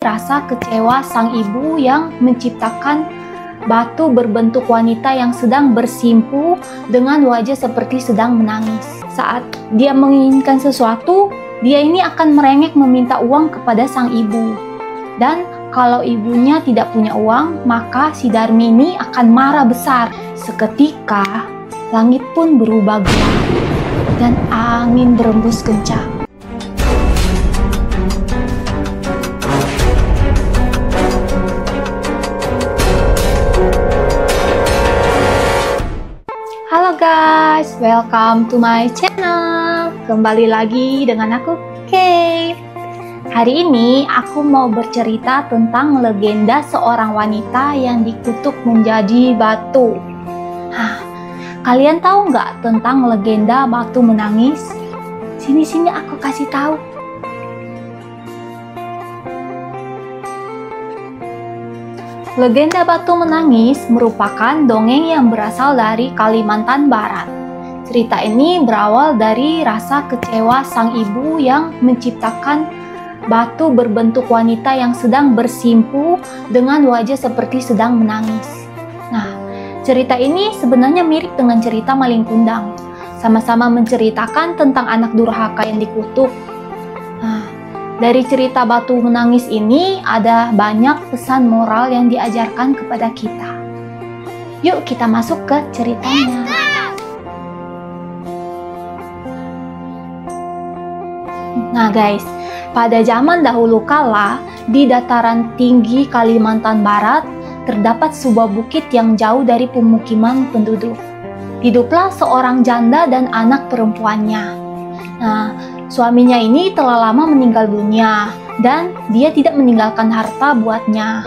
rasa kecewa sang ibu yang menciptakan batu berbentuk wanita yang sedang bersimpu dengan wajah seperti sedang menangis. Saat dia menginginkan sesuatu, dia ini akan merengek meminta uang kepada sang ibu. Dan kalau ibunya tidak punya uang, maka si Darmi ini akan marah besar. Seketika, langit pun berubah gelap dan angin berembus kencang. Halo guys, welcome to my channel. Kembali lagi dengan aku, Kay. Hari ini aku mau bercerita tentang legenda seorang wanita yang dikutuk menjadi batu. Kalian tahu nggak tentang legenda batu menangis? Sini aku kasih tahu. Legenda batu menangis merupakan dongeng yang berasal dari Kalimantan Barat. Cerita ini berawal dari rasa kecewa sang ibu yang menciptakan batu berbentuk wanita yang sedang bersimpu dengan wajah seperti sedang menangis. Nah, cerita ini sebenarnya mirip dengan cerita Maling Kundang. Sama-sama menceritakan tentang anak durhaka yang dikutuk. Dari cerita batu menangis ini ada banyak pesan moral yang diajarkan kepada kita. Yuk kita masuk ke ceritanya. Nah guys, pada zaman dahulu kala, di dataran tinggi Kalimantan Barat, terdapat sebuah bukit yang jauh dari pemukiman penduduk. Hiduplah seorang janda dan anak perempuannya. Nah, suaminya ini telah lama meninggal dunia dan dia tidak meninggalkan harta buatnya.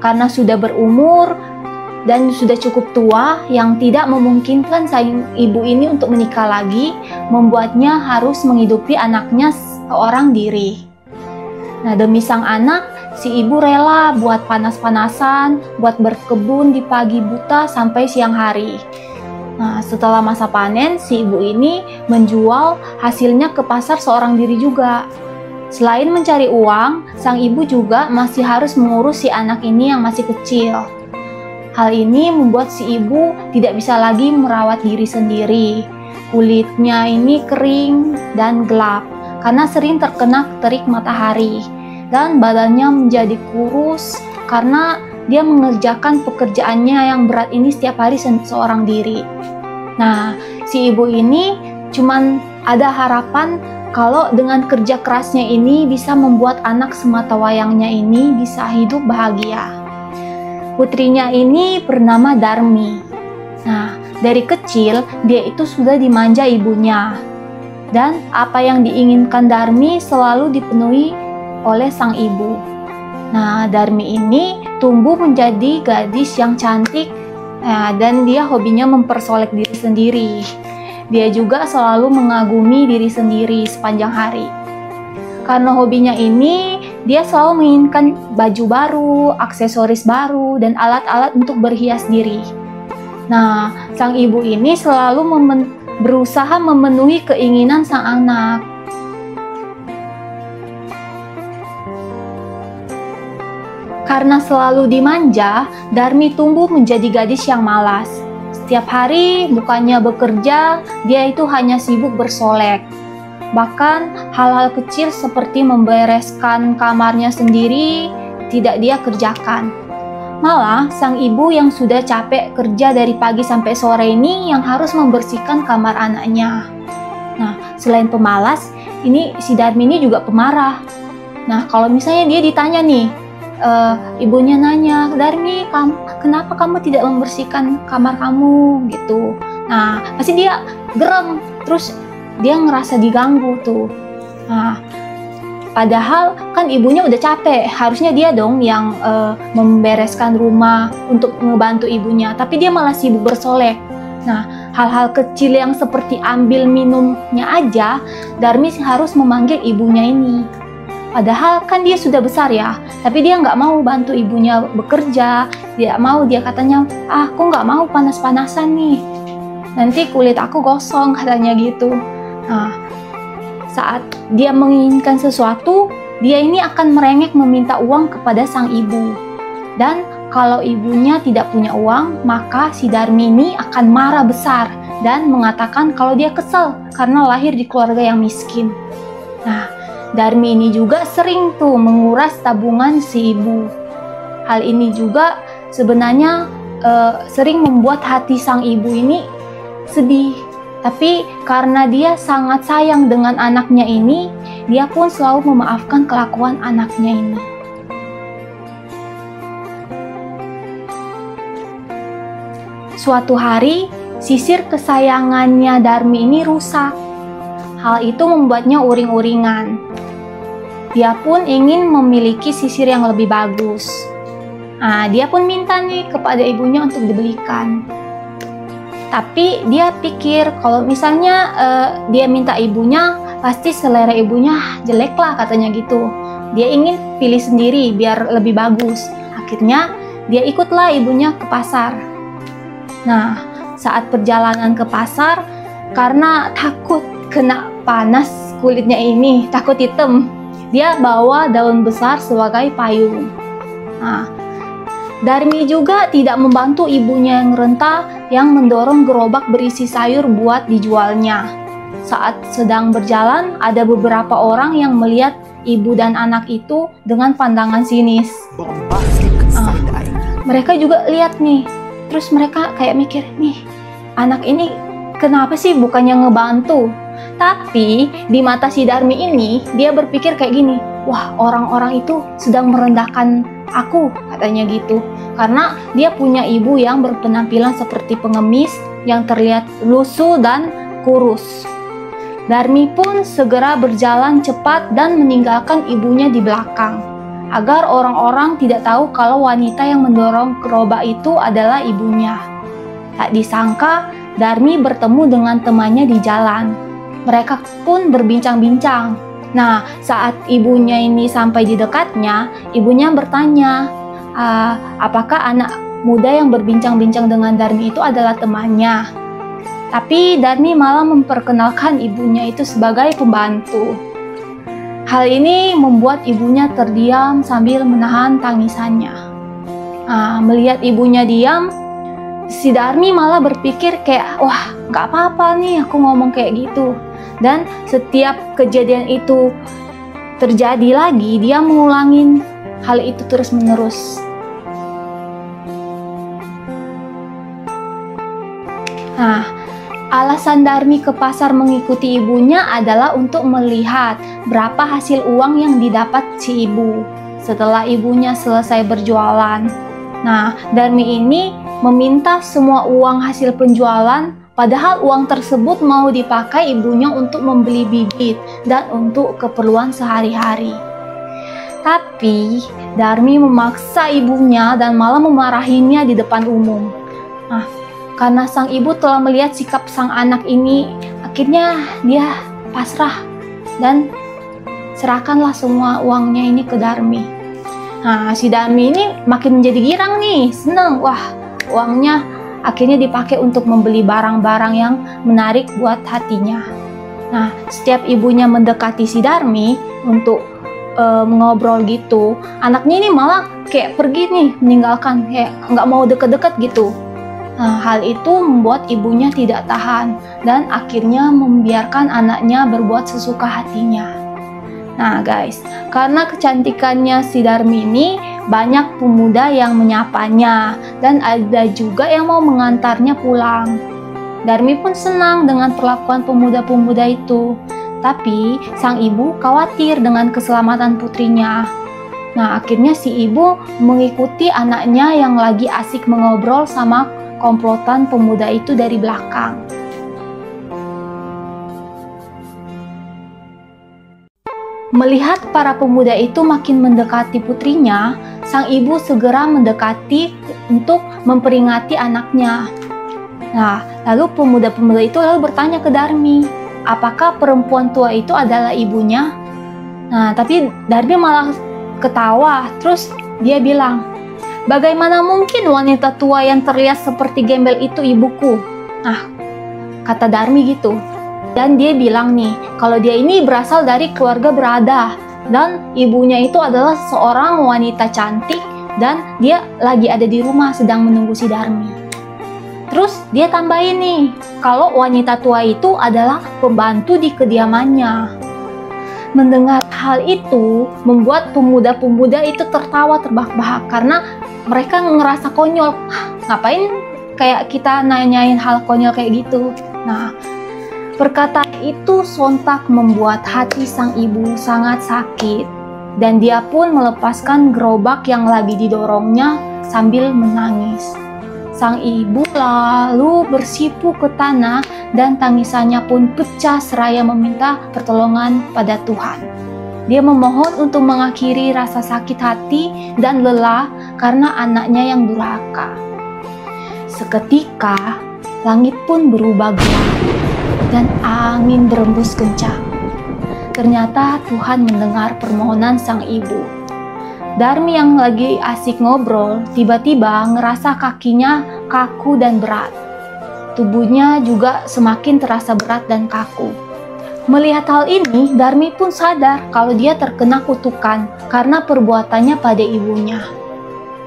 Karena sudah berumur dan sudah cukup tua yang tidak memungkinkan sang ibu ini untuk menikah lagi, membuatnya harus menghidupi anaknya seorang diri. Nah, demi sang anak, si ibu rela buat panas-panasan, buat berkebun di pagi buta sampai siang hari. Nah, setelah masa panen, si ibu ini menjual hasilnya ke pasar seorang diri juga. Selain mencari uang, sang ibu juga masih harus mengurus si anak ini yang masih kecil. Hal ini membuat si ibu tidak bisa lagi merawat diri sendiri. Kulitnya ini kering dan gelap karena sering terkena terik matahari. Dan badannya menjadi kurus karena dia mengerjakan pekerjaannya yang berat ini setiap hari seorang diri. Nah, si ibu ini cuman ada harapan kalau dengan kerja kerasnya ini bisa membuat anak sematawayangnya ini bisa hidup bahagia. Putrinya ini bernama Darmi. Nah, dari kecil dia itu sudah dimanja ibunya. Dan apa yang diinginkan Darmi selalu dipenuhi oleh sang ibu. Nah, Darmi ini tumbuh menjadi gadis yang cantik, dan dia hobinya mempersolek diri sendiri. Dia juga selalu mengagumi diri sendiri sepanjang hari. Karena hobinya ini, dia selalu menginginkan baju baru, aksesoris baru, dan alat-alat untuk berhias diri. Nah, sang ibu ini selalu berusaha memenuhi keinginan sang anak. Karena selalu dimanja, Darmi tumbuh menjadi gadis yang malas. Setiap hari bukannya bekerja, dia itu hanya sibuk bersolek. Bahkan hal-hal kecil seperti membereskan kamarnya sendiri tidak dia kerjakan. Malah sang ibu yang sudah capek kerja dari pagi sampai sore ini yang harus membersihkan kamar anaknya. Nah, selain pemalas, ini si Darmi ini juga pemarah. Nah, kalau misalnya dia ditanya nih, ibunya nanya, Darmi, kenapa kamu tidak membersihkan kamar kamu gitu. Nah, pasti dia gerem, terus dia ngerasa diganggu tuh. Nah, padahal kan ibunya udah capek, harusnya dia dong yang membereskan rumah untuk ngebantu ibunya, tapi dia malah sibuk bersolek. Nah, hal-hal kecil yang seperti ambil minumnya aja, Darmi harus memanggil ibunya ini. Padahal kan dia sudah besar ya, tapi dia nggak mau bantu ibunya bekerja. Dia katanya, aku nggak mau panas-panasan nih, nanti kulit aku gosong katanya gitu. Nah, saat dia menginginkan sesuatu, dia ini akan merengek meminta uang kepada sang ibu. Dan kalau ibunya tidak punya uang, maka si Darmi ini akan marah besar dan mengatakan kalau dia kesal karena lahir di keluarga yang miskin. Nah, Darmi ini juga sering tuh menguras tabungan si ibu. Hal ini juga sebenarnya sering membuat hati sang ibu ini sedih. Tapi karena dia sangat sayang dengan anaknya ini, dia pun selalu memaafkan kelakuan anaknya ini. Suatu hari, sisir kesayangannya Darmi ini rusak. Hal itu membuatnya uring-uringan. Dia pun ingin memiliki sisir yang lebih bagus. Nah, dia pun minta nih kepada ibunya untuk dibelikan. Tapi dia pikir kalau misalnya dia minta ibunya, pasti selera ibunya jelek lah katanya gitu. Dia ingin pilih sendiri biar lebih bagus. Akhirnya dia ikutlah ibunya ke pasar. Nah, saat perjalanan ke pasar, karena takut kena panas kulitnya ini, takut hitam, dia bawa daun besar sebagai payung. Nah, Darmi juga tidak membantu ibunya yang renta yang mendorong gerobak berisi sayur buat dijualnya. Saat sedang berjalan, ada beberapa orang yang melihat ibu dan anak itu dengan pandangan sinis. Mereka juga lihat nih, terus mereka kayak mikir, nih anak ini kenapa sih bukannya ngebantu? Tapi di mata si Darmi ini, dia berpikir kayak gini, wah orang-orang itu sedang merendahkan aku, katanya gitu. Karena dia punya ibu yang berpenampilan seperti pengemis yang terlihat lusuh dan kurus. Darmi pun segera berjalan cepat dan meninggalkan ibunya di belakang, agar orang-orang tidak tahu kalau wanita yang mendorong gerobak itu adalah ibunya. Tak disangka, Darmi bertemu dengan temannya di jalan. Mereka pun berbincang-bincang. Nah, saat ibunya ini sampai di dekatnya, ibunya bertanya, apakah anak muda yang berbincang-bincang dengan Darmi itu adalah temannya? Tapi Darmi malah memperkenalkan ibunya itu sebagai pembantu. Hal ini membuat ibunya terdiam sambil menahan tangisannya. Melihat ibunya diam, si Darmi malah berpikir kayak, wah gak apa-apa nih aku ngomong kayak gitu. Dan setiap kejadian itu terjadi lagi, dia mengulangin hal itu terus-menerus. Nah, alasan Darmi ke pasar mengikuti ibunya adalah untuk melihat berapa hasil uang yang didapat si ibu setelah ibunya selesai berjualan. Nah, Darmi ini meminta semua uang hasil penjualan, padahal uang tersebut mau dipakai ibunya untuk membeli bibit dan untuk keperluan sehari-hari. Tapi Darmi memaksa ibunya dan malah memarahinya di depan umum. Nah, karena sang ibu telah melihat sikap sang anak ini, akhirnya dia pasrah dan serahkanlah semua uangnya ini ke Darmi. Nah, si Darmi ini makin menjadi girang nih, seneng. Wah, uangnya akhirnya dipakai untuk membeli barang-barang yang menarik buat hatinya. Nah, setiap ibunya mendekati si Darmi untuk ngobrol gitu, anaknya ini malah kayak pergi nih, meninggalkan, kayak nggak mau deket-deket gitu. Nah, hal itu membuat ibunya tidak tahan dan akhirnya membiarkan anaknya berbuat sesuka hatinya. Nah guys, karena kecantikannya si Darmi ini, banyak pemuda yang menyapanya dan ada juga yang mau mengantarnya pulang. Darmi pun senang dengan perlakuan pemuda-pemuda itu, tapi sang ibu khawatir dengan keselamatan putrinya. Nah, akhirnya si ibu mengikuti anaknya yang lagi asik mengobrol sama komplotan pemuda itu dari belakang. Melihat para pemuda itu makin mendekati putrinya, sang ibu segera mendekati untuk memperingati anaknya. Nah, lalu pemuda-pemuda itu lalu bertanya ke Darmi, apakah perempuan tua itu adalah ibunya? Nah, tapi Darmi malah ketawa, terus dia bilang, bagaimana mungkin wanita tua yang terlihat seperti gembel itu ibuku? Nah, kata Darmi gitu. Dan dia bilang nih, kalau dia ini berasal dari keluarga berada. Dan ibunya itu adalah seorang wanita cantik dan dia lagi ada di rumah sedang menunggu si Darmi. Terus dia tambahin nih, kalau wanita tua itu adalah pembantu di kediamannya. Mendengar hal itu membuat pemuda-pemuda itu tertawa terbahak-bahak karena mereka ngerasa konyol. Ngapain kayak kita nanyain hal konyol kayak gitu? Nah, perkataan itu sontak membuat hati sang ibu sangat sakit dan dia pun melepaskan gerobak yang lagi didorongnya sambil menangis. Sang ibu lalu bersipu ke tanah dan tangisannya pun pecah seraya meminta pertolongan pada Tuhan. Dia memohon untuk mengakhiri rasa sakit hati dan lelah karena anaknya yang durhaka. Seketika, langit pun berubah gelap dan angin berembus kencang. Ternyata Tuhan mendengar permohonan sang ibu. Darmi yang lagi asik ngobrol, tiba-tiba ngerasa kakinya kaku dan berat. Tubuhnya juga semakin terasa berat dan kaku. Melihat hal ini, Darmi pun sadar kalau dia terkena kutukan karena perbuatannya pada ibunya.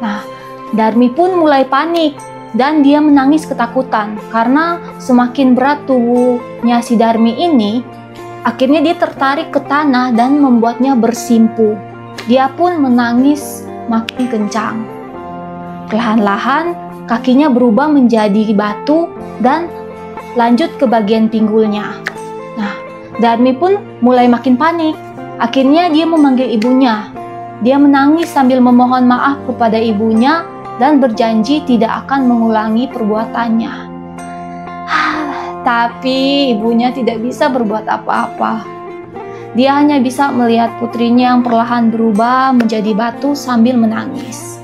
Nah, Darmi pun mulai panik dan dia menangis ketakutan karena semakin berat tubuhnya si Darmi ini, akhirnya dia tertarik ke tanah dan membuatnya bersimpu. Dia pun menangis makin kencang. Perlahan-lahan kakinya berubah menjadi batu dan lanjut ke bagian pinggulnya. Nah, Darmi pun mulai makin panik. Akhirnya dia memanggil ibunya. Dia menangis sambil memohon maaf kepada ibunya dan berjanji tidak akan mengulangi perbuatannya. Tapi ibunya tidak bisa berbuat apa-apa. Dia hanya bisa melihat putrinya yang perlahan berubah menjadi batu sambil menangis.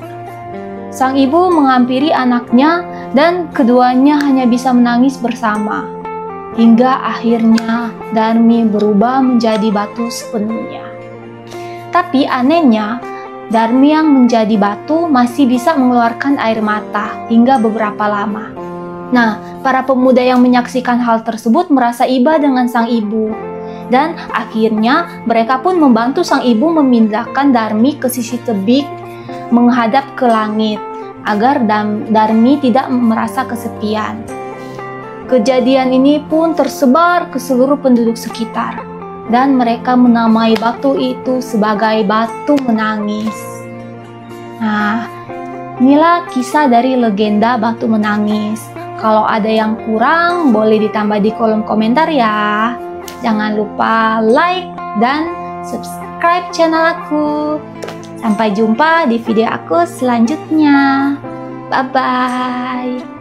Sang ibu menghampiri anaknya dan keduanya hanya bisa menangis bersama. Hingga akhirnya Darmi berubah menjadi batu sepenuhnya. Tapi anehnya, Darmi yang menjadi batu masih bisa mengeluarkan air mata hingga beberapa lama. Nah, para pemuda yang menyaksikan hal tersebut merasa iba dengan sang ibu. Dan akhirnya mereka pun membantu sang ibu memindahkan Darmi ke sisi tebing menghadap ke langit agar Darmi tidak merasa kesepian. Kejadian ini pun tersebar ke seluruh penduduk sekitar dan mereka menamai batu itu sebagai batu menangis. Nah, inilah kisah dari legenda batu menangis. Kalau ada yang kurang boleh ditambah di kolom komentar ya. Jangan lupa like dan subscribe channel aku. Sampai jumpa di video aku selanjutnya. Bye-bye.